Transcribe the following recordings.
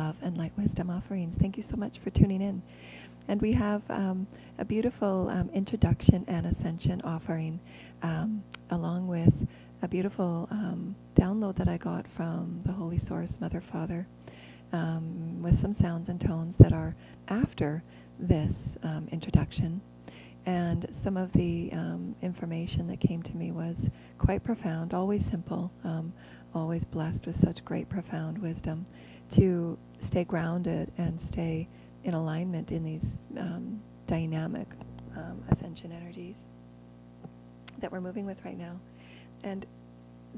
love and light wisdom offerings. Thank you so much for tuning in. And we have a beautiful introduction and ascension offering, along with a beautiful download that I got from the Holy Source, Mother, Father, with some sounds and tones that are after this introduction. And some of the information that came to me was quite profound, always simple, always blessed with such great profound wisdom to stay grounded and stay in alignment in these dynamic ascension energies that we're moving with right now. And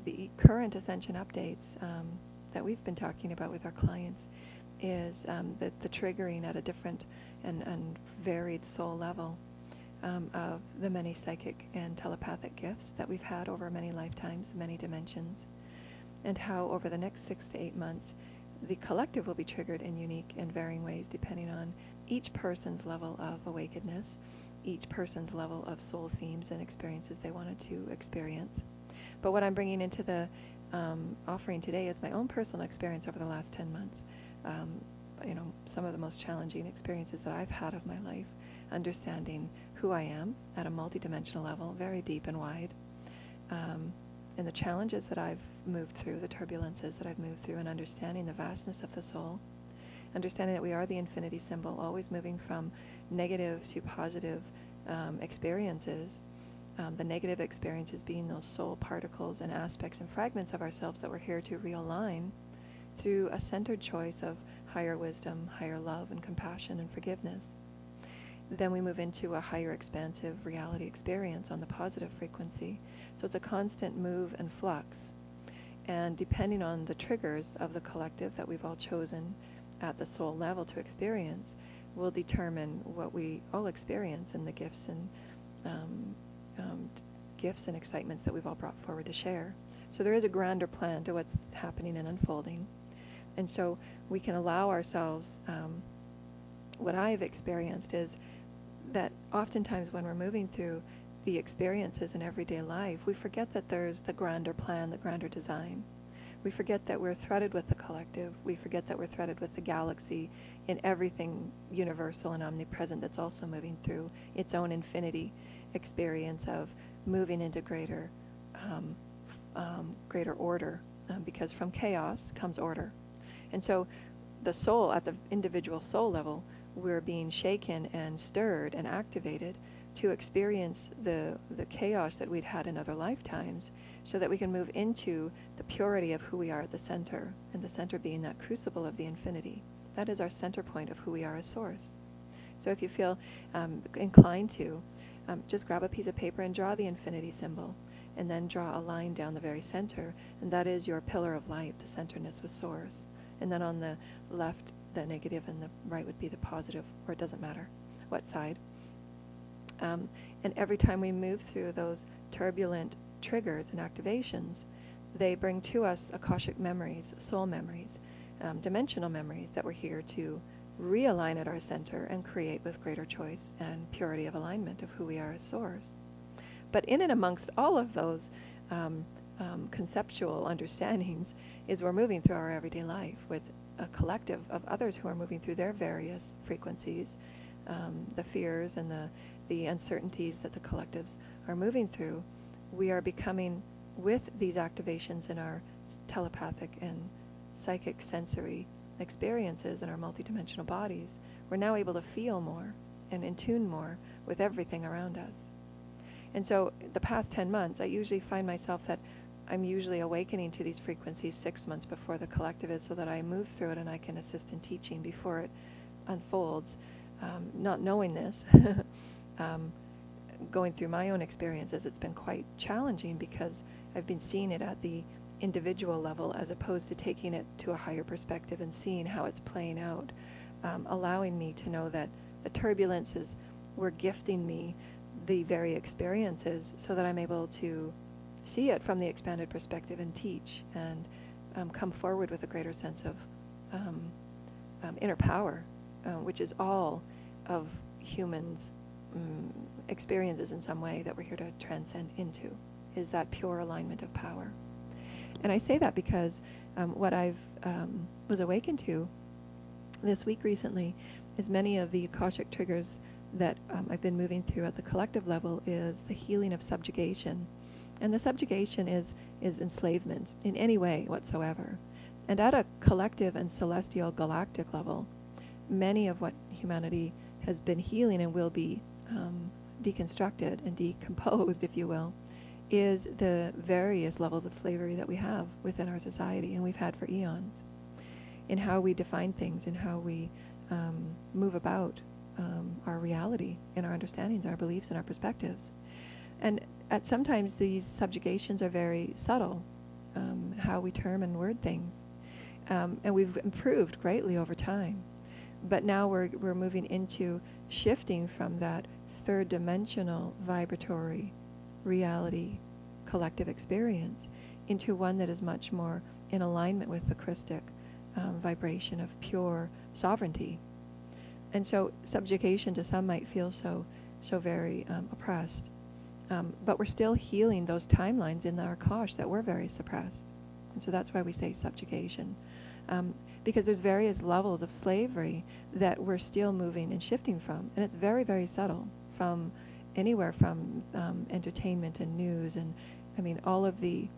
the current ascension updates that we've been talking about with our clients is the triggering at a different and varied soul level of the many psychic and telepathic gifts that we've had over many lifetimes, many dimensions, and how over the next 6 to 8 months the collective will be triggered in unique and varying ways depending on each person's level of awakenedness, each person's level of soul themes and experiences they wanted to experience. But what I'm bringing into the offering today is my own personal experience over the last 10 months. Some of the most challenging experiences that I've had of my life, understanding who I am at a multidimensional level, very deep and wide, and the challenges that I've moved through, the turbulences that I've moved through, and understanding the vastness of the soul, understanding that we are the infinity symbol, always moving from negative to positive experiences, the negative experiences being those soul particles and aspects and fragments of ourselves that we're here to realign through a centered choice of higher wisdom, higher love and compassion and forgiveness. Then we move into a higher expansive reality experience on the positive frequency. So it's a constant move and flux. And depending on the triggers of the collective that we've all chosen at the soul level to experience, will determine what we all experience in the gifts and excitements that we've all brought forward to share. So there is a grander plan to what's happening and unfolding. And so we can allow ourselves, what I've experienced is that oftentimes when we're moving through the experiences in everyday life, we forget that there's the grander plan, the grander design. We forget that we're threaded with the collective. We forget that we're threaded with the galaxy in everything universal and omnipresent that's also moving through its own infinity experience of moving into greater order, because from chaos comes order. And so the soul, at the individual soul level, we're being shaken and stirred and activated to experience the chaos that we'd had in other lifetimes, so that we can move into the purity of who we are at the center, and the center being that crucible of the infinity. That is our center point of who we are as source. So if you feel inclined to, just grab a piece of paper and draw the infinity symbol, and then draw a line down the very center, and that is your pillar of light, the centerness with source. And then on the left, the negative, and the right would be the positive, or it doesn't matter what side. And every time we move through those turbulent triggers and activations, they bring to us Akashic memories, soul memories, dimensional memories that we're here to realign at our center and create with greater choice and purity of alignment of who we are as source. But in and amongst all of those conceptual understandings is we're moving through our everyday life with a collective of others who are moving through their various frequencies, the fears and the uncertainties that the collectives are moving through. We are becoming, with these activations in our telepathic and psychic sensory experiences in our multidimensional bodies, we're now able to feel more and in tune more with everything around us. And so the past 10 months, I usually find myself that I'm usually awakening to these frequencies 6 months before the collective is, so that I move through it and I can assist in teaching before it unfolds. Not knowing this, going through my own experiences, it's been quite challenging because I've been seeing it at the individual level as opposed to taking it to a higher perspective and seeing how it's playing out, allowing me to know that the turbulences were gifting me the very experiences so that I'm able to see it from the expanded perspective and teach and come forward with a greater sense of inner power, which is all of humans' experiences in some way that we're here to transcend into, is that pure alignment of power. And I say that because what I've was awakened to this week recently is many of the Akashic triggers that I've been moving through at the collective level is the healing of subjugation. And the subjugation is enslavement in any way whatsoever. And at a collective and celestial galactic level, many of what humanity has been healing and will be deconstructed and decomposed, if you will, is the various levels of slavery that we have within our society and we've had for eons, in how we define things, in how we move about our reality, in our understandings, our beliefs, and our perspectives. And at sometimes these subjugations are very subtle, how we term and word things. And we've improved greatly over time. But now we're moving into shifting from that third dimensional vibratory reality collective experience into one that is much more in alignment with the Christic vibration of pure sovereignty. And so subjugation to some might feel so very oppressed. But we're still healing those timelines in our Akash that were very suppressed. And so that's why we say subjugation. Because there's various levels of slavery that we're still moving and shifting from. And it's very, very subtle, from anywhere from entertainment and news and, I mean, all of the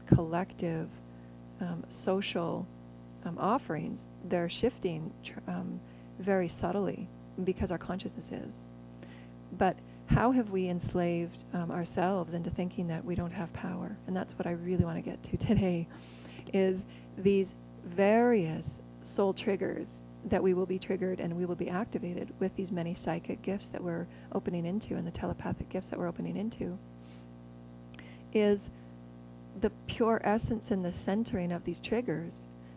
collective social offerings. They're shifting very subtly because our consciousness is. But how have we enslaved ourselves into thinking that we don't have power? And that's what I really want to get to today, is these various soul triggers that we will be triggered and we will be activated with these many psychic gifts that we're opening into and the telepathic gifts that we're opening into, is the pure essence and the centering of these triggers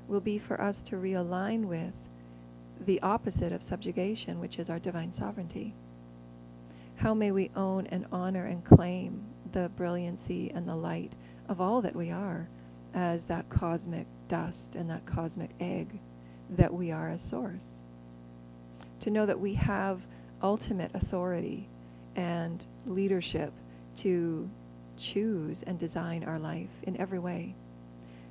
will be for us to realign with the opposite of subjugation, which is our divine sovereignty. How may we own and honor and claim the brilliancy and the light of all that we are as that cosmic dust and that cosmic egg that we are as source? To know that we have ultimate authority and leadership to choose and design our life in every way.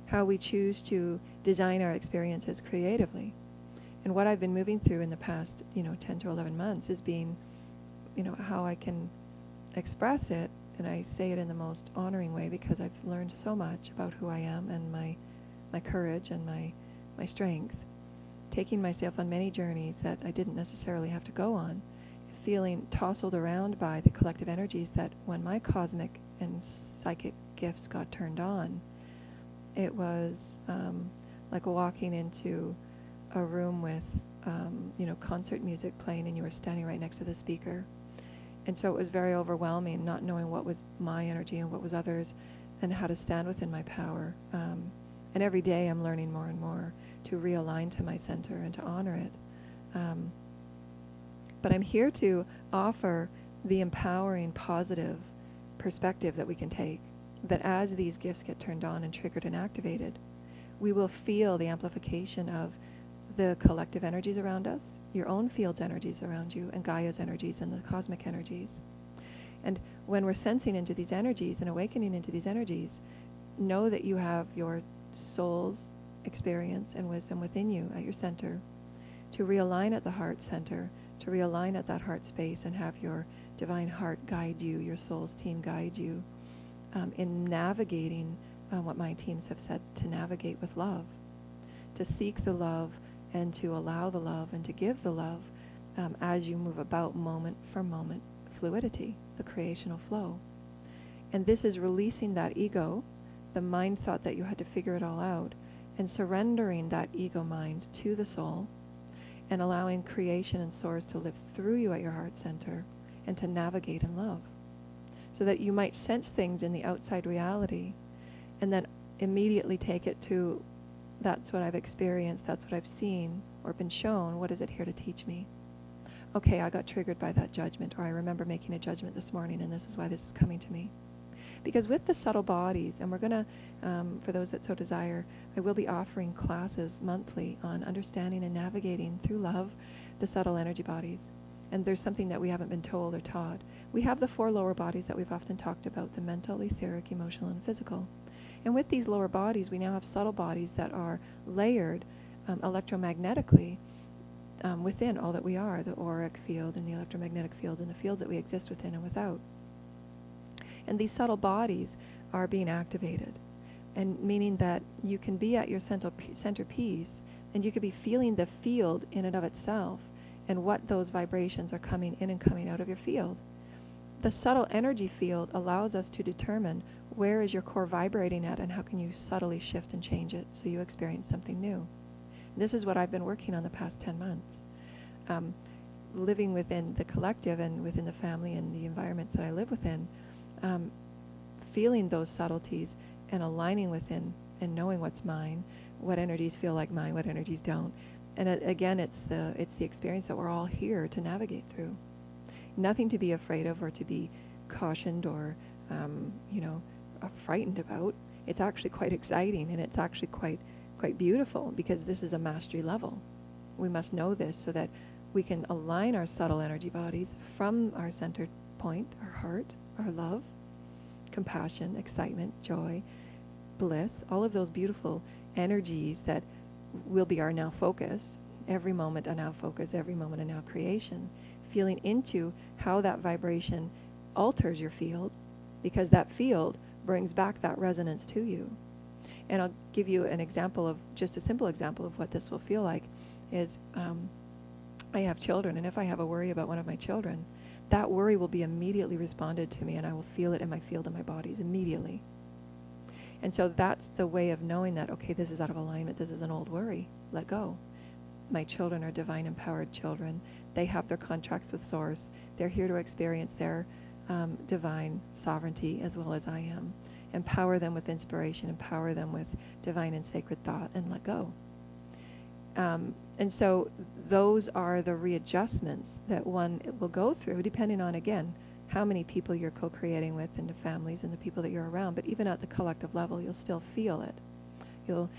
How we choose to design our experiences creatively. And what I've been moving through in the past, 10 to 11 months is being, how I can express it, and I say it in the most honoring way because I've learned so much about who I am and my courage and my strength. Taking myself on many journeys that I didn't necessarily have to go on, feeling tousled around by the collective energies that when my cosmic and psychic gifts got turned on, it was like walking into a room with, concert music playing and you were standing right next to the speaker. And so it was very overwhelming, not knowing what was my energy and what was others and how to stand within my power. And every day I'm learning more and more to realign to my center and to honor it. But I'm here to offer the empowering, positive perspective that we can take, that as these gifts get turned on and triggered and activated, we will feel the amplification of the collective energies around us, your own field's energies around you, and Gaia's energies and the cosmic energies. And when we're sensing into these energies and awakening into these energies, know that you have your soul's experience and wisdom within you at your center, to realign at the heart center, to realign at that heart space and have your divine heart guide you, your soul's team guide you in navigating what my teams have said, to navigate with love, to seek the love and to allow the love and to give the love as you move about moment for moment fluidity, the creational flow. And this is releasing that ego, the mind thought that you had to figure it all out, and surrendering that ego mind to the soul and allowing creation and source to live through you at your heart center and to navigate in love. So that you might sense things in the outside reality and then immediately take it to, that's what I've experienced, that's what I've seen or been shown, what is it here to teach me? Okay, I got triggered by that judgment, or I remember making a judgment this morning and this is why this is coming to me. Because with the subtle bodies, and we're going to, for those that so desire, I will be offering classes monthly on understanding and navigating through love the subtle energy bodies. And there's something that we haven't been told or taught. We have the 4 lower bodies that we've often talked about, the mental, etheric, emotional, and physical. And with these lower bodies, we now have subtle bodies that are layered electromagnetically within all that we are, the auric field and the electromagnetic fields and the fields that we exist within and without. And these subtle bodies are being activated, and meaning that you can be at your centerpiece and you could be feeling the field in and of itself and what those vibrations are coming in and coming out of your field. The subtle energy field allows us to determine where is your core vibrating at and how can you subtly shift and change it so you experience something new. This is what I've been working on the past 10 months. Living within the collective and within the family and the environment that I live within, feeling those subtleties and aligning within and knowing what's mine, what energies feel like mine, what energies don't. And again, it's the experience that we're all here to navigate through. Nothing to be afraid of or to be cautioned or, frightened about. It's actually quite exciting, and it's actually quite beautiful, because this is a mastery level. We must know this so that we can align our subtle energy bodies from our centered point, our heart, our love, compassion, excitement, joy, bliss, all of those beautiful energies that will be our now focus, every moment a now focus, every moment a now creation, feeling into how that vibration alters your field, because that field brings back that resonance to you. And I'll give you an example of, just a simple example of what this will feel like, is I have children, and if I have a worry about one of my children, that worry will be immediately responded to me, and I will feel it in my field and my bodies immediately. And so that's the way of knowing that, okay, this is out of alignment, this is an old worry, let go. My children are divine empowered children. They have their contracts with Source. They're here to experience their divine sovereignty as well as I am. Empower them with inspiration, empower them with divine and sacred thought, and let go. And so those are the readjustments that one will go through, depending on, again, how many people you're co-creating with and the families and the people that you're around. But even at the collective level, you'll still feel it. You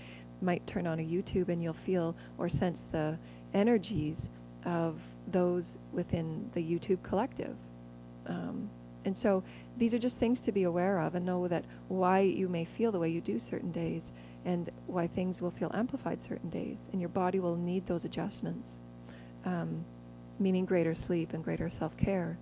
might turn on a YouTube and you'll feel or sense the energies of those within the YouTube collective. And so these are just things to be aware of, and know that why you may feel the way you do certain days, and why things will feel amplified certain days, and your body will need those adjustments, meaning greater sleep and greater self-care,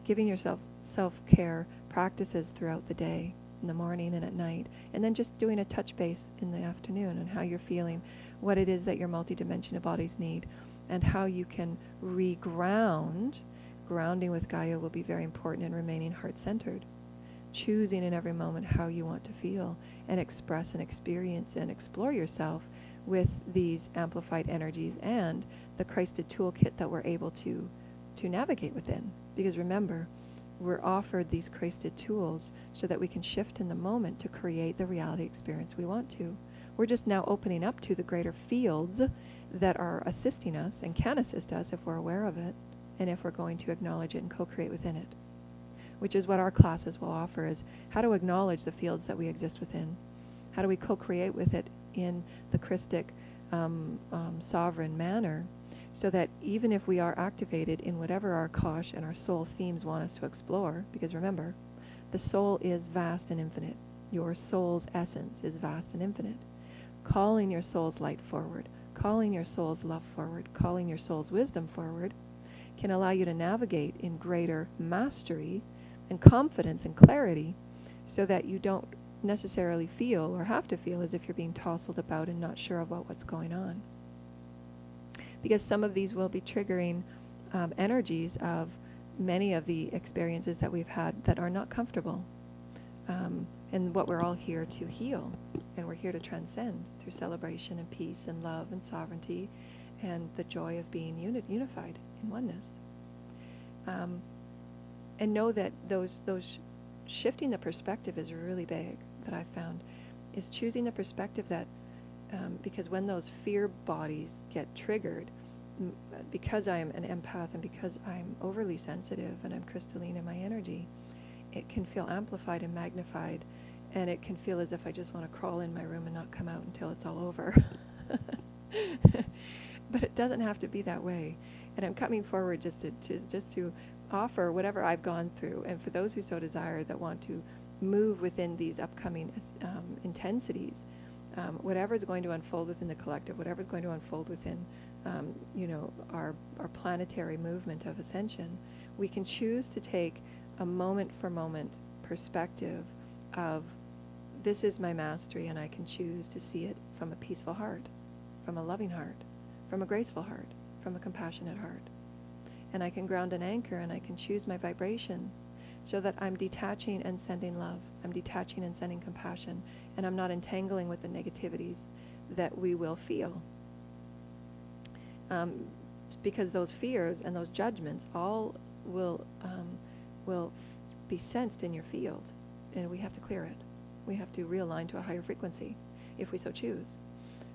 giving yourself self-care practices throughout the day, in the morning and at night, and then just doing a touch base in the afternoon on how you're feeling, what it is that your multidimensional bodies need, and how you can re-ground. Grounding with Gaia will be very important in remaining heart-centered, choosing in every moment how you want to feel and express and experience and explore yourself with these amplified energies and the Christed toolkit that we're able to navigate within. Because remember, we're offered these Christed tools so that we can shift in the moment to create the reality experience we want to. We're just now opening up to the greater fields that are assisting us and can assist us if we're aware of it, and if we're going to acknowledge it and co-create within it, which is what our classes will offer, is how to acknowledge the fields that we exist within. How do we co-create with it in the Christic sovereign manner, so that even if we are activated in whatever our Kosh and our soul themes want us to explore, because remember, the soul is vast and infinite. Your soul's essence is vast and infinite. Calling your soul's light forward, calling your soul's love forward, calling your soul's wisdom forward, can allow you to navigate in greater mastery and confidence and clarity, so that you don't necessarily feel or have to feel as if you're being tousled about and not sure about what's going on. Because some of these will be triggering energies of many of the experiences that we've had that are not comfortable, and what we're all here to heal, and we're here to transcend through celebration and peace and love and sovereignty and the joy of being unified in oneness. And know that those shifting the perspective is really big, that I've found, is choosing the perspective that, because when those fear bodies get triggered, because I'm an empath and because I'm overly sensitive and I'm crystalline in my energy, it can feel amplified and magnified, and it can feel as if I just want to crawl in my room and not come out until it's all over. But it doesn't have to be that way. And I'm coming forward just to offer whatever I've gone through, and for those who so desire that want to move within these upcoming intensities, whatever is going to unfold within the collective, whatever is going to unfold within, our planetary movement of ascension, we can choose to take a moment-for-moment perspective of, this is my mastery, and I can choose to see it from a peaceful heart, from a loving heart, from a graceful heart, from a compassionate heart. And I can ground an anchor, and I can choose my vibration so that I'm detaching and sending love. I'm detaching and sending compassion, and I'm not entangling with the negativities that we will feel. Because those fears and those judgments all will be sensed in your field, and we have to clear it. We have to realign to a higher frequency if we so choose.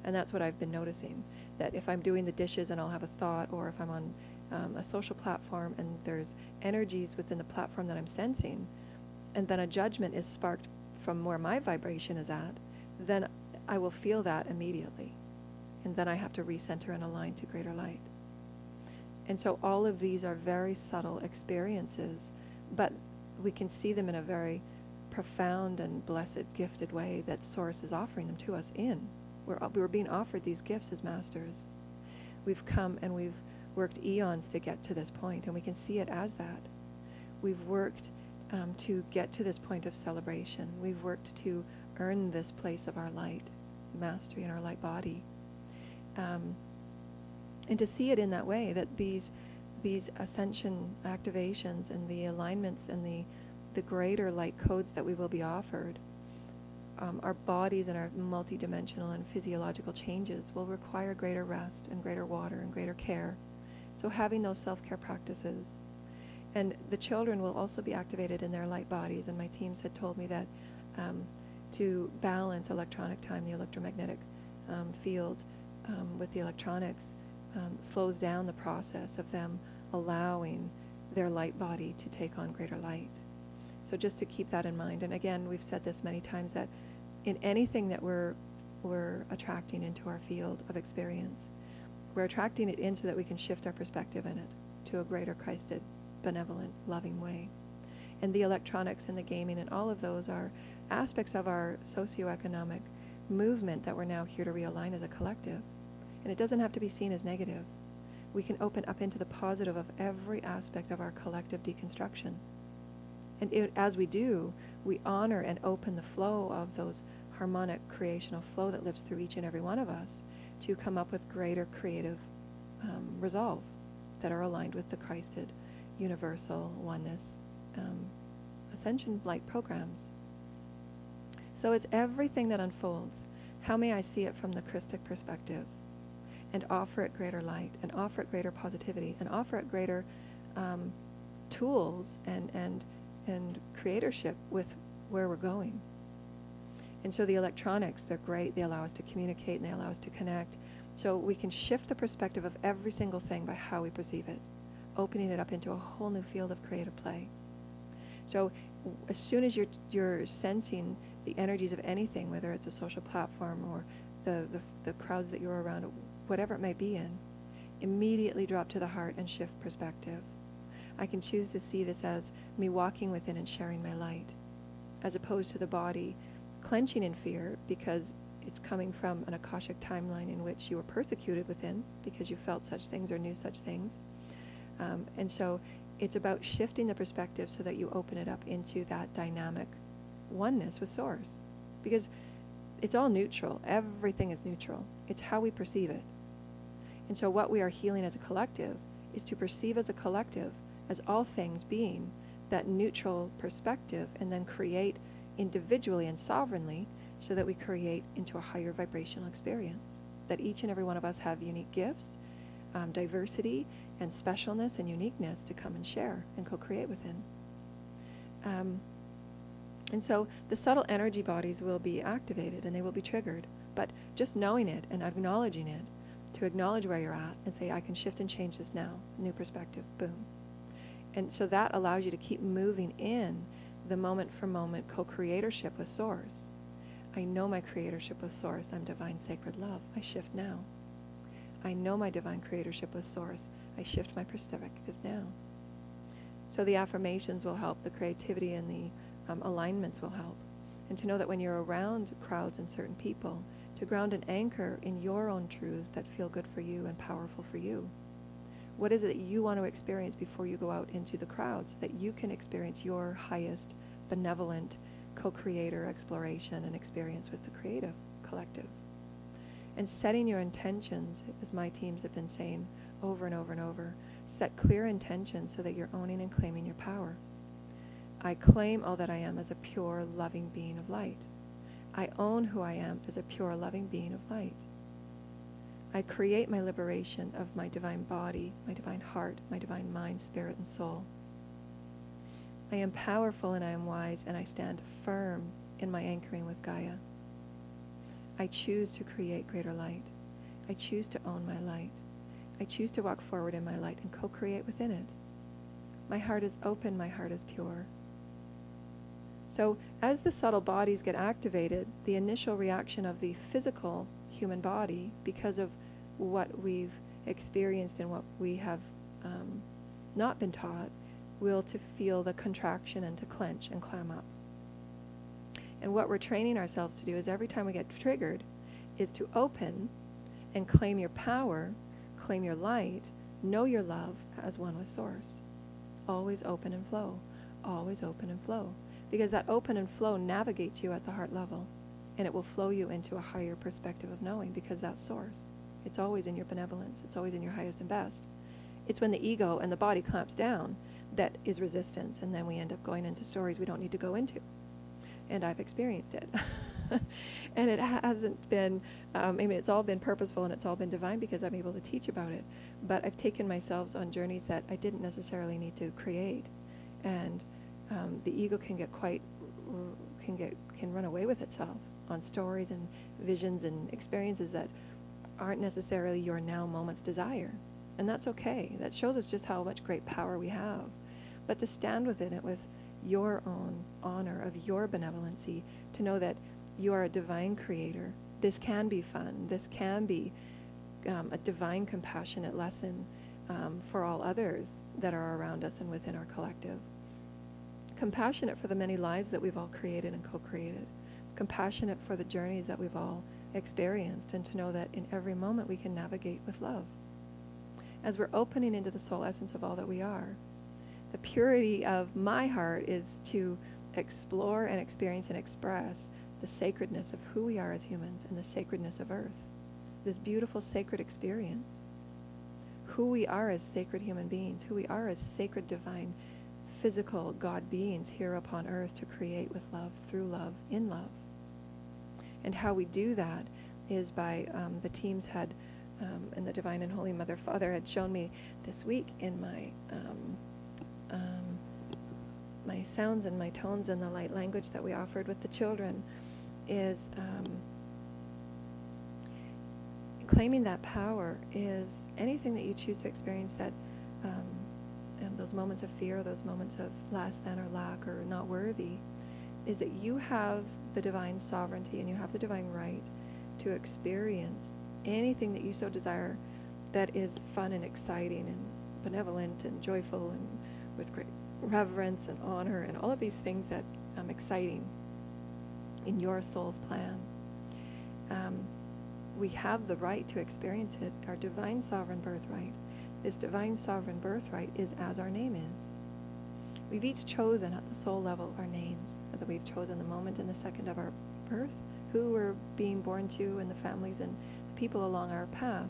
And that's what I've been noticing, that if I'm doing the dishes and I'll have a thought, or if I'm on a social platform and there's energies within the platform that I'm sensing, and then a judgment is sparked from where my vibration is at, then I will feel that immediately. And then I have to recenter and align to greater light. And so all of these are very subtle experiences, but we can see them in a very profound and blessed, gifted way that Source is offering them to us in. We're being offered these gifts as masters. We've come and we've worked eons to get to this point, and we can see it as that. We've worked to get to this point of celebration. We've worked to earn this place of our light, mastery in our light body. And to see it in that way, that these ascension activations and the alignments and the greater light codes that we will be offered, our bodies and our multidimensional and physiological changes will require greater rest and greater water and greater care. So having those self-care practices. And the children will also be activated in their light bodies, and my teams had told me that to balance electronic time, the electromagnetic field with the electronics, slows down the process of them allowing their light body to take on greater light. So just to keep that in mind. And again, we've said this many times, that in anything that we're attracting into our field of experience, we're attracting it in so that we can shift our perspective in it to a greater Christed, benevolent, loving way. And the electronics and the gaming and all of those are aspects of our socioeconomic movement that we're now here to realign as a collective. And it doesn't have to be seen as negative. We can open up into the positive of every aspect of our collective deconstruction. And as we do, we honor and open the flow of those harmonic creational flow that lives through each and every one of us to come up with greater creative resolve that are aligned with the Christed, universal, oneness, ascension light programs. So it's everything that unfolds. How may I see it from the Christic perspective, and offer it greater light, and offer it greater positivity, and offer it greater tools and creatorship with where we're going. And so the electronics, they're great. They allow us to communicate, and they allow us to connect. So we can shift the perspective of every single thing by how we perceive it, opening it up into a whole new field of creative play. So as soon as you're sensing the energies of anything, whether it's a social platform or the crowds that you're around, whatever it may be in, immediately drop to the heart and shift perspective. I can choose to see this as me walking within and sharing my light, as opposed to the body clenching in fear because it's coming from an Akashic timeline in which you were persecuted within because you felt such things or knew such things. And so it's about shifting the perspective so that you open it up into that dynamic oneness with Source. Because it's all neutral. Everything is neutral. It's how we perceive it. And so what we are healing as a collective is to perceive as a collective, as all things being that neutral perspective, and then create individually and sovereignly so that we create into a higher vibrational experience. That each and every one of us have unique gifts, diversity, and specialness and uniqueness to come and share and co-create within. And so the subtle energy bodies will be activated and they will be triggered. But just knowing it and acknowledging it, to acknowledge where you're at and say, I can shift and change this now. New perspective, boom. And so that allows you to keep moving in the moment for moment co-creatorship with Source. I know my creatorship with Source. I'm divine sacred love. I shift now. I know my divine creatorship with Source. I shift my perspective now. So the affirmations will help. The creativity and the alignments will help. And to know that when you're around crowds and certain people, to ground and anchor in your own truths that feel good for you and powerful for you. What is it that you want to experience before you go out into the crowd, so that you can experience your highest benevolent co-creator exploration and experience with the creative collective? And setting your intentions, as my teams have been saying over and over and over, set clear intentions so that you're owning and claiming your power. I claim all that I am as a pure, loving being of light. I own who I am as a pure, loving being of light. I create my liberation of my divine body, my divine heart, my divine mind, spirit, and soul. I am powerful and I am wise, and I stand firm in my anchoring with Gaia. I choose to create greater light. I choose to own my light. I choose to walk forward in my light and co-create within it. My heart is open, my heart is pure. So as the subtle bodies get activated, the initial reaction of the physical human body, because of what we've experienced and what we have not been taught, will to feel the contraction and to clench and clam up. And what we're training ourselves to do is every time we get triggered is to open and claim your power, claim your light, know your love as one with Source. Always open and flow. Always open and flow. Because that open and flow navigates you at the heart level. And it will flow you into a higher perspective of knowing, because that's Source. It's always in your benevolence. It's always in your highest and best. It's when the ego and the body clamps down that is resistance. And then we end up going into stories we don't need to go into. And I've experienced it. And it hasn't been, it's all been purposeful and it's all been divine because I'm able to teach about it. But I've taken myself on journeys that I didn't necessarily need to create. And the ego can get can run away with itself on stories and visions and experiences that aren't necessarily your now moment's desire. And that's okay. That shows us just how much great power we have. But to stand within it with your own honor of your benevolency, to know that you are a divine creator. This can be fun. This can be a divine compassionate lesson for all others that are around us and within our collective. Compassionate for the many lives that we've all created and co-created. Compassionate for the journeys that we've all experienced, and to know that in every moment we can navigate with love. As we're opening into the soul essence of all that we are, the purity of my heart is to explore and experience and express the sacredness of who we are as humans and the sacredness of Earth. This beautiful sacred experience. Who we are as sacred human beings, who we are as sacred divine physical God beings here upon Earth to create with love, through love, in love. And how we do that is by the teams had, and the Divine and Holy Mother Father had shown me this week in my my sounds and my tones and the light language that we offered with the children, is claiming that power is anything that you choose to experience that those moments of fear, those moments of less than or lack or not worthy, is that you have the divine sovereignty and you have the divine right to experience anything that you so desire that is fun and exciting and benevolent and joyful and with great reverence and honor and all of these things that exciting in your soul's plan. We have the right to experience it, our divine sovereign birthright. This divine sovereign birthright is as our name is. We've each chosen at the soul level our names, that we've chosen the moment and the second of our birth, who we're being born to, and the families and the people along our path,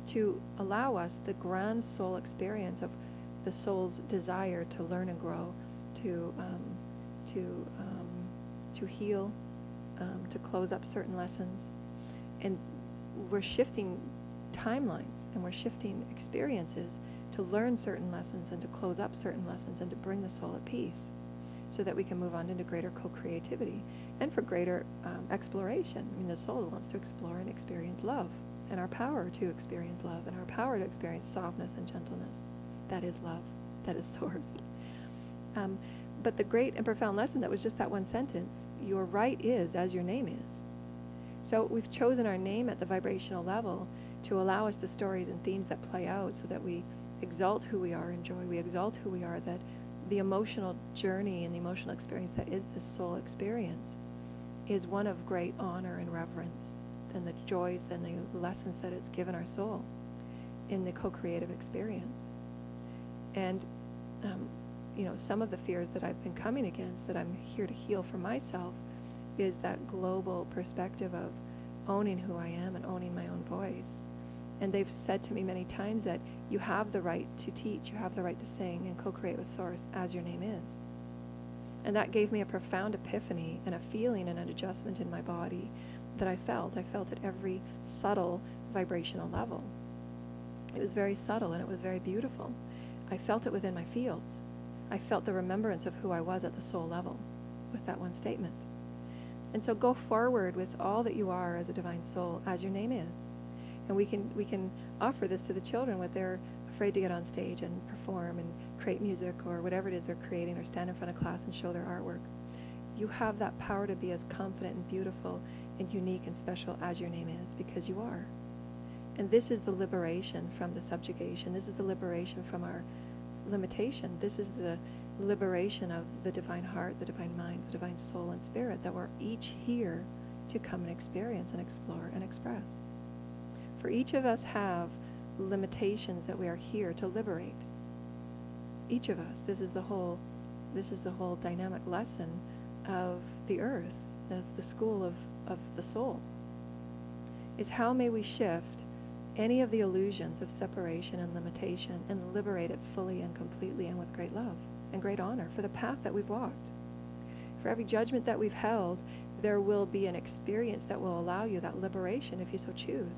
to allow us the grand soul experience of the soul's desire to learn and grow, to heal, to close up certain lessons. And we're shifting timelines and we're shifting experiences to learn certain lessons and to close up certain lessons and to bring the soul at peace, so that we can move on into greater co-creativity and for greater exploration. I mean, the soul wants to explore and experience love, and our power to experience love, and our power to experience softness and gentleness. That is love. That is Source. But the great and profound lesson that was just that one sentence, your right is as your name is. So we've chosen our name at the vibrational level to allow us the stories and themes that play out, so that we exalt who we are in joy, we exalt who we are, that the emotional journey and the emotional experience that is the soul experience is one of great honor and reverence, and the joys and the lessons that it's given our soul in the co-creative experience. And some of the fears that I've been coming against, that I'm here to heal for myself, is that global perspective of owning who I am and owning my own voice. And they've said to me many times that you have the right to teach, you have the right to sing and co-create with Source as your name is. And that gave me a profound epiphany and a feeling and an adjustment in my body that I felt. I felt at every subtle vibrational level. It was very subtle and it was very beautiful. I felt it within my fields. I felt the remembrance of who I was at the soul level with that one statement. And so go forward with all that you are as a divine soul, as your name is. And we can offer this to the children when they're afraid to get on stage and perform and create music or whatever it is they're creating, or stand in front of class and show their artwork. You have that power to be as confident and beautiful and unique and special as your name is, because you are. And this is the liberation from the subjugation. This is the liberation from our limitation. This is the liberation of the divine heart, the divine mind, the divine soul and spirit that we're each here to come and experience and explore and express. For each of us have limitations that we are here to liberate. Each of us. This is the whole dynamic lesson of the earth, the school of the soul, is how may we shift any of the illusions of separation and limitation and liberate it fully and completely and with great love and great honor for the path that we've walked. For every judgment that we've held, there will be an experience that will allow you that liberation if you so choose.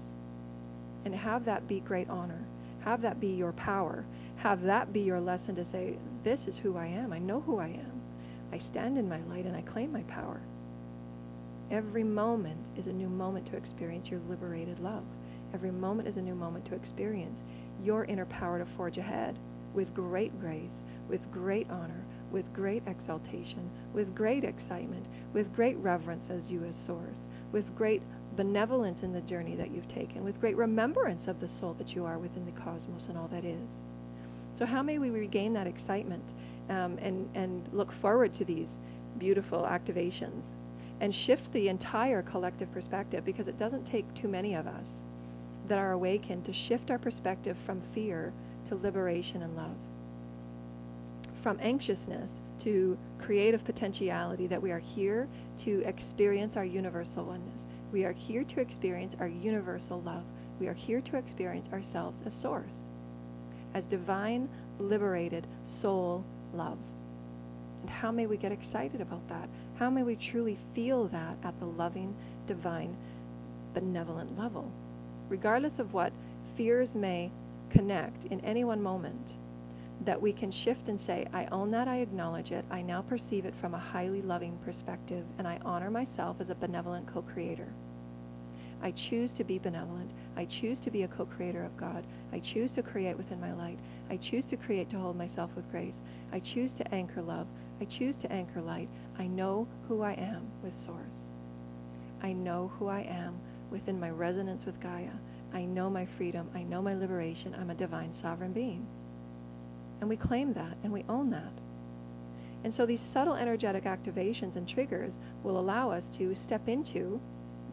And have that be great honor. Have that be your power. Have that be your lesson to say, this is who I am. I know who I am. I stand in my light and I claim my power. Every moment is a new moment to experience your liberated love. Every moment is a new moment to experience your inner power to forge ahead with great grace, with great honor, with great exaltation, with great excitement, with great reverence as you as Source, with great benevolence in the journey that you've taken, with great remembrance of the soul that you are within the cosmos and all that is. So how may we regain that excitement and look forward to these beautiful activations and shift the entire collective perspective, because it doesn't take too many of us that are awakened to shift our perspective from fear to liberation and love, from anxiousness to creative potentiality, that we are here to experience our universal oneness. We are here to experience our universal love. We are here to experience ourselves as Source, as divine, liberated soul love. And how may we get excited about that? How may we truly feel that at the loving, divine, benevolent level? Regardless of what fears may connect in any one moment, that we can shift and say, I own that, I acknowledge it, I now perceive it from a highly loving perspective, and I honor myself as a benevolent co-creator. I choose to be benevolent. I choose to be a co-creator of God. I choose to create within my light. I choose to create to hold myself with grace. I choose to anchor love. I choose to anchor light. I know who I am with Source. I know who I am within my resonance with Gaia. I know my freedom. I know my liberation. I'm a divine sovereign being. And we claim that and we own that. And so these subtle energetic activations and triggers will allow us to step into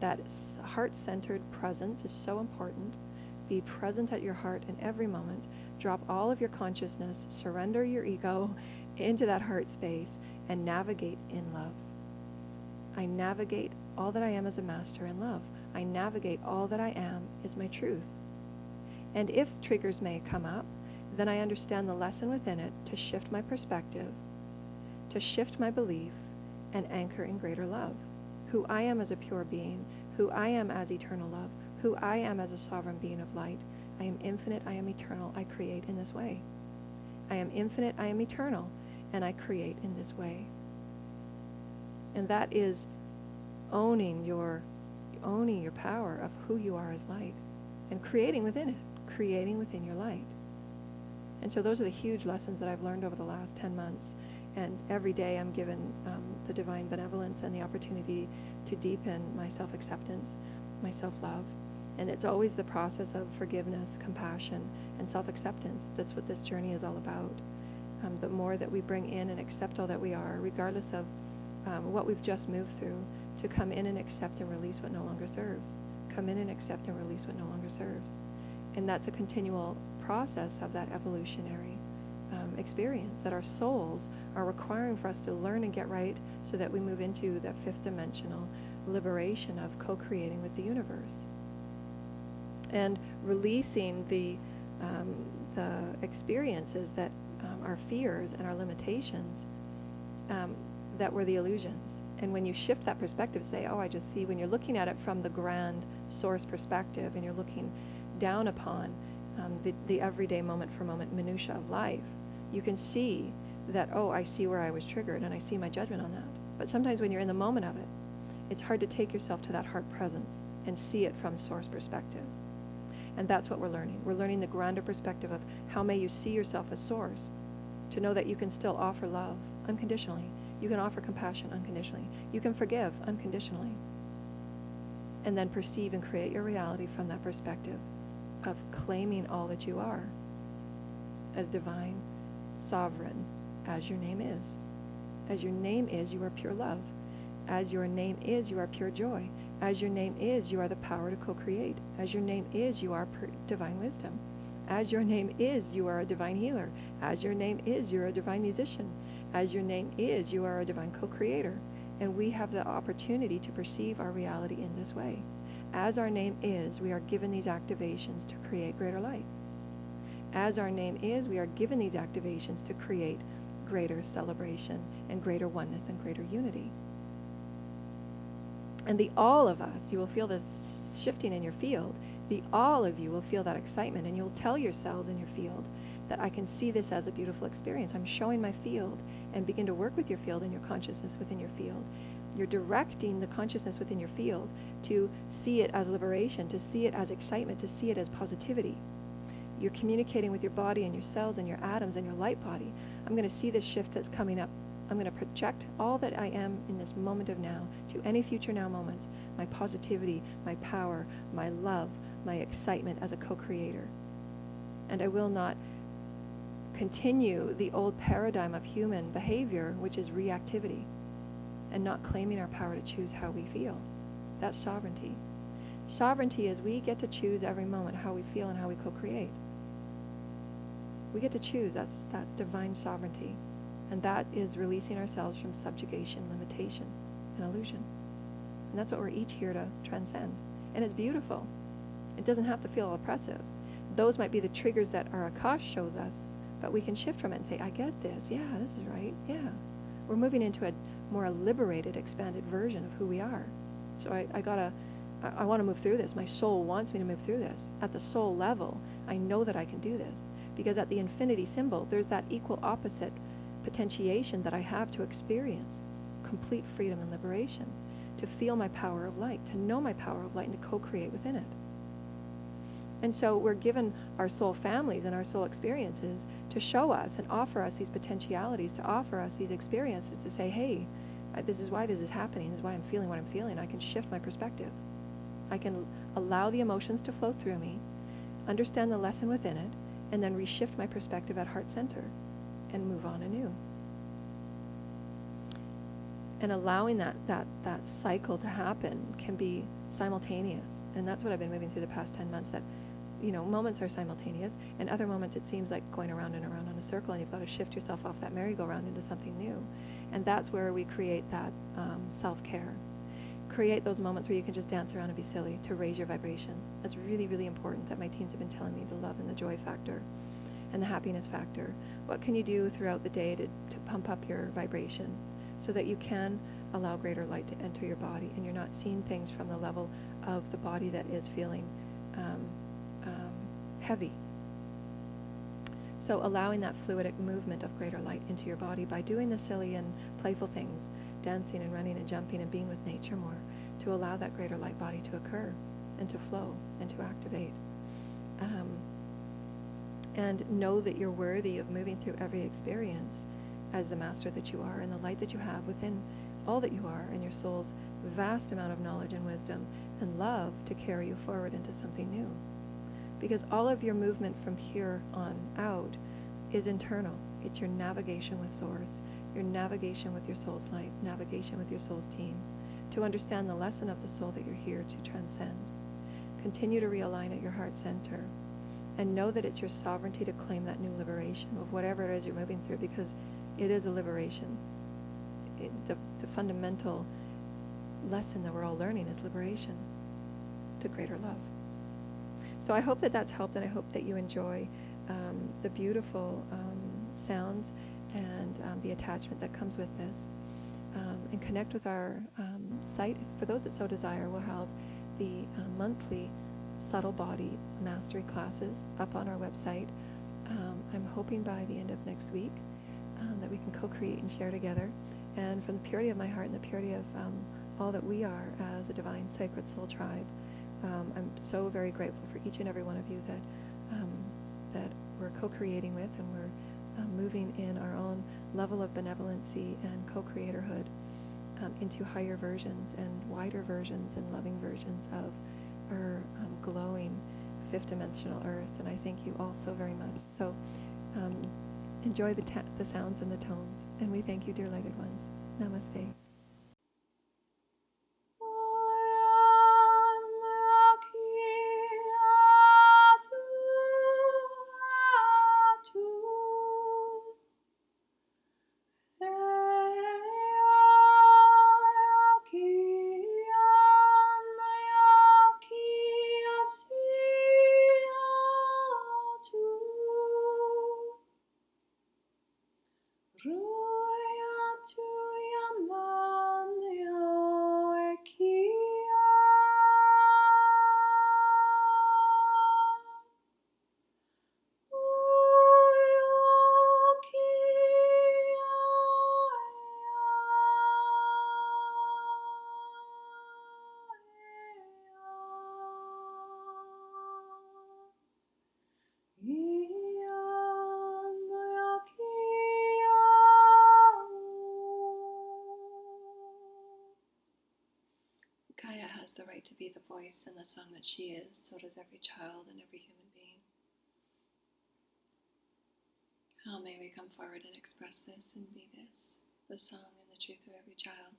that heart-centered presence. Is so important. Be present at your heart in every moment. Drop all of your consciousness. Surrender your ego into that heart space and navigate in love. I navigate all that I am as a master in love. I navigate all that I am is my truth. And if triggers may come up, then I understand the lesson within it to shift my perspective, to shift my belief, and anchor in greater love. Who I am as a pure being, who I am as eternal love, who I am as a sovereign being of light. I am infinite, I am eternal, I create in this way. I am infinite, I am eternal, and I create in this way. And that is owning your power of who you are as light and creating within it, creating within your light. And so those are the huge lessons that I've learned over the last 10 months. And every day I'm given the divine benevolence and the opportunity to deepen my self-acceptance, my self-love. And it's always the process of forgiveness, compassion, and self-acceptance. That's what this journey is all about. The more that we bring in and accept all that we are, regardless of what we've just moved through, to come in and accept and release what no longer serves. come in and accept and release what no longer serves. And that's a continual process of that evolutionary experience that our souls are requiring for us to learn and get right, so that we move into that fifth dimensional liberation of co-creating with the universe. And releasing the experiences that our fears and our limitations that were the illusions. And when you shift that perspective, say, oh, I just see, when you're looking at it from the grand source perspective and you're looking down upon the everyday moment for moment minutia of life, you can see that, oh, I see where I was triggered and I see my judgment on that. But sometimes when you're in the moment of it, it's hard to take yourself to that heart presence and see it from source perspective. And that's what we're learning. We're learning the grander perspective of how may you see yourself as source, to know that you can still offer love unconditionally. You can offer compassion unconditionally. You can forgive unconditionally. And then perceive and create your reality from that perspective of claiming all that you are as divine, sovereign, as your name is. As your name is, you are pure love. As your name is, you are pure joy. As your name is, you are the power to co-create. As your name is, you are divine wisdom. As your name is, you are a divine healer. As your name is, you're a divine musician. As your name is, you are a divine co-creator. And we have the opportunity to perceive our reality in this way. As our name is, we are given these activations to create greater light. As our name is, we are given these activations to create greater celebration and greater oneness and greater unity. And the all of us, you will feel this shifting in your field. The all of you will feel that excitement, and you'll tell yourselves in your field that I can see this as a beautiful experience. I'm showing my field, and begin to work with your field and your consciousness within your field. You're directing the consciousness within your field to see it as liberation, to see it as excitement, to see it as positivity. You're communicating with your body and your cells and your atoms and your light body. I'm going to see this shift that's coming up. I'm going to project all that I am in this moment of now to any future now moments. My positivity, my power, my love, my excitement as a co-creator. And I will not continue the old paradigm of human behavior, which is reactivity, and not claiming our power to choose how we feel. That's sovereignty. Sovereignty is we get to choose every moment how we feel and how we co-create. We get to choose. That's divine sovereignty. And that is releasing ourselves from subjugation, limitation, and illusion. And that's what we're each here to transcend. And it's beautiful. It doesn't have to feel oppressive. Those might be the triggers that our Akash shows us, but we can shift from it and say, I get this. Yeah, this is right. Yeah. We're moving into a more liberated, expanded version of who we are. So I want to move through this. My soul wants me to move through this. At the soul level, I know that I can do this. Because at the infinity symbol, there's that equal opposite potentiation that I have to experience complete freedom and liberation, to feel my power of light, to know my power of light, and to co-create within it. And so we're given our soul families and our soul experiences to show us and offer us these potentialities, to offer us these experiences, to say, hey, this is why this is happening, this is why I'm feeling what I'm feeling. I can shift my perspective. I can allow the emotions to flow through me, understand the lesson within it, and then reshift my perspective at heart center and move on anew. And allowing that cycle to happen can be simultaneous. And that's what I've been moving through the past 10 months, that, moments are simultaneous, and other moments it seems like going around and around on a circle, and you've got to shift yourself off that merry-go-round into something new. And that's where we create that self-care. Create those moments where you can just dance around and be silly to raise your vibration. That's really, really important, that my teens have been telling me, the love and the joy factor and the happiness factor. What can you do throughout the day to pump up your vibration so that you can allow greater light to enter your body, and you're not seeing things from the level of the body that is feeling heavy. So allowing that fluidic movement of greater light into your body by doing the silly and playful things, dancing and running and jumping and being with nature more, to allow that greater light body to occur and to flow and to activate. And know that you're worthy of moving through every experience as the master that you are, and the light that you have within all that you are, and your soul's vast amount of knowledge and wisdom and love to carry you forward into something new. Because all of your movement from here on out is internal. It's your navigation with Source, your navigation with your soul's light, navigation with your soul's team, to understand the lesson of the soul that you're here to transcend. continue to realign at your heart center and know that it's your sovereignty to claim that new liberation of whatever it is you're moving through, because it is a liberation. The fundamental lesson that we're all learning is liberation to greater love. So I hope that that's helped, and I hope that you enjoy the beautiful sounds and the attachment that comes with this. And connect with our site. For those that so desire, we'll have the monthly subtle body mastery classes up on our website. I'm hoping by the end of next week that we can co-create and share together. And from the purity of my heart and the purity of all that we are as a divine sacred soul tribe, I'm so very grateful for each and every one of you that we're co-creating with, and we're moving in our own level of benevolency and co-creatorhood into higher versions and wider versions and loving versions of our glowing fifth dimensional earth. And I thank you all so very much. So enjoy the sounds and the tones. And we thank you, dear lighted ones. Namaste. Gaia has the right to be the voice and the song that she is. So does every child and every human being. How may we come forward and express this and be this, the song and the truth of every child.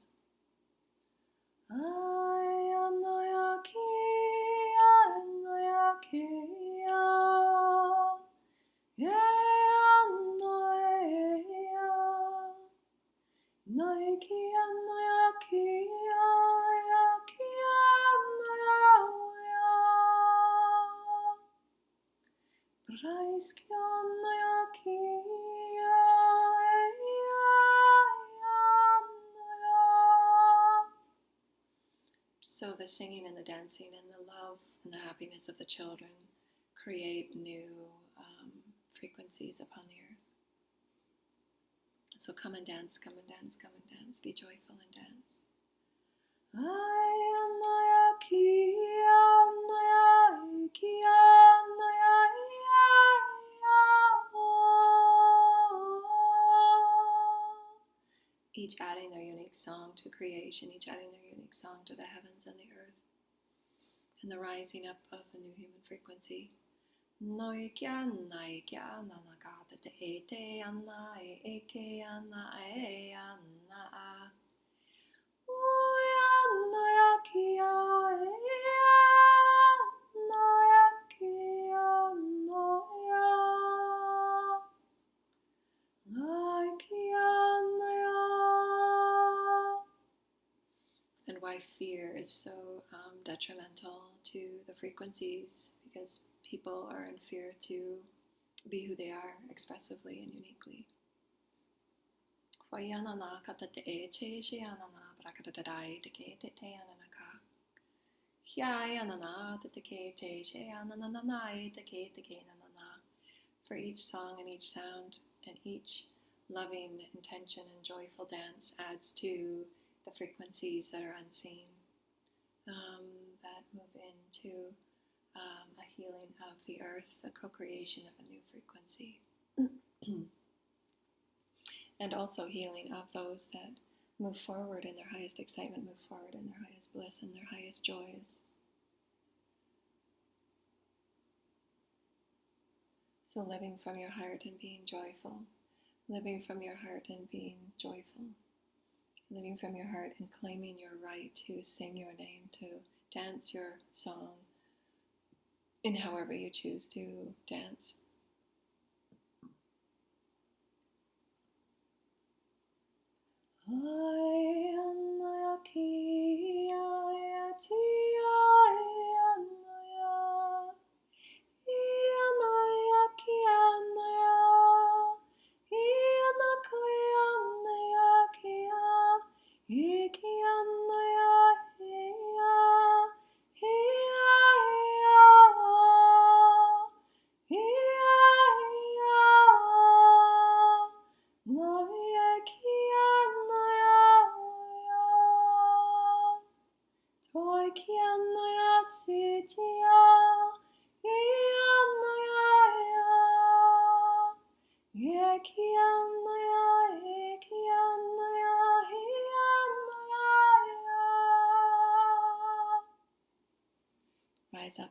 So the singing and the dancing and the love and the happiness of the children create new frequencies upon the earth. So come and dance, come and dance, come and dance. Be joyful and dance. Each adding their unique song to creation, each adding their unique song to the heavens and the earth, and the rising up of the new human frequency. And why fear is so detrimental to the frequencies, because people are in fear to be who they are expressively and uniquely. For each song and each sound and each loving intention and joyful dance adds to the frequencies that are unseen, that move into a healing of the earth, the co-creation of a new frequency. And also healing of those that move forward in their highest excitement, move forward in their highest bliss and their highest joys. So living from your heart and being joyful, living from your heart and being joyful, living from your heart and claiming your right to sing your name, to dance your song, in however you choose to dance.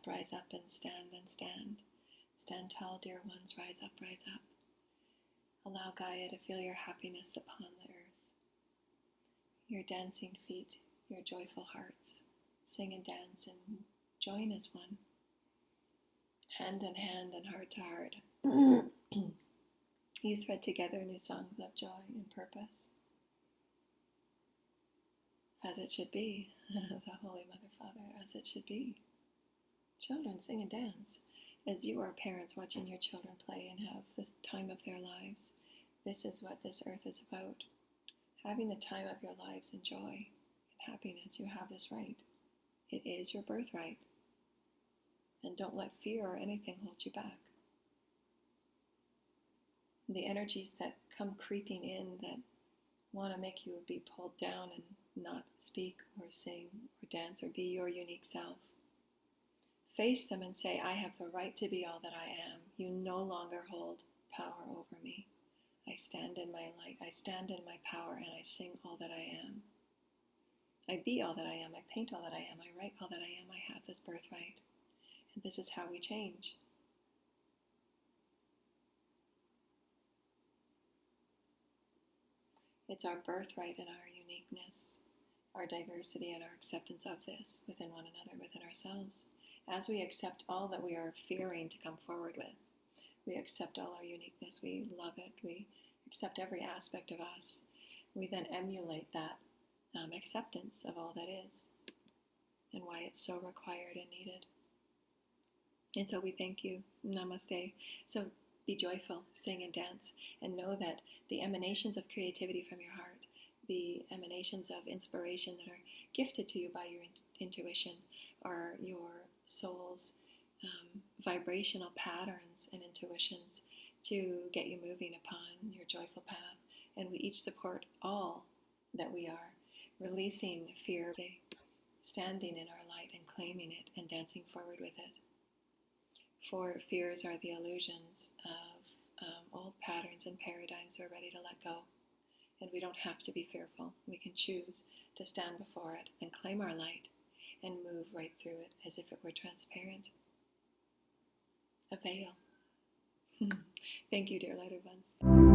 Rise up, and stand and stand. Stand tall, dear ones, rise up, rise up. Allow Gaia to feel your happiness upon the earth, your dancing feet, your joyful hearts. Sing and dance and join as one, hand in hand and heart to heart. You thread together new songs of joy and purpose, as it should be, the Holy Mother Father, as it should be. Children, sing and dance. As you are parents watching your children play and have the time of their lives, this is what this earth is about. Having the time of your lives in joy and happiness. You have this right. It is your birthright. And don't let fear or anything hold you back. The energies that come creeping in that want to make you be pulled down and not speak or sing or dance or be your unique self. Face them and say, I have the right to be all that I am. You no longer hold power over me. I stand in my light, I stand in my power, and I sing all that I am. I be all that I am, I paint all that I am, I write all that I am, I have this birthright. And this is how we change. It's our birthright and our uniqueness, our diversity and our acceptance of this within one another, within ourselves. As we accept all that we are fearing to come forward with, we accept all our uniqueness, we love it, we accept every aspect of us. We then emulate that acceptance of all that is and why it's so required and needed. And so we thank you. Namaste. So be joyful, sing and dance, and know that the emanations of creativity from your heart, the emanations of inspiration that are gifted to you by your intuition, are your soul's vibrational patterns and intuitions to get you moving upon your joyful path. And we each support all that we are, releasing fear, standing in our light and claiming it and dancing forward with it. For fears are the illusions of old patterns and paradigms we're ready to let go. And we don't have to be fearful. We can choose to stand before it and claim our light and move right through it as if it were transparent. A veil. Thank you, dear lighted ones.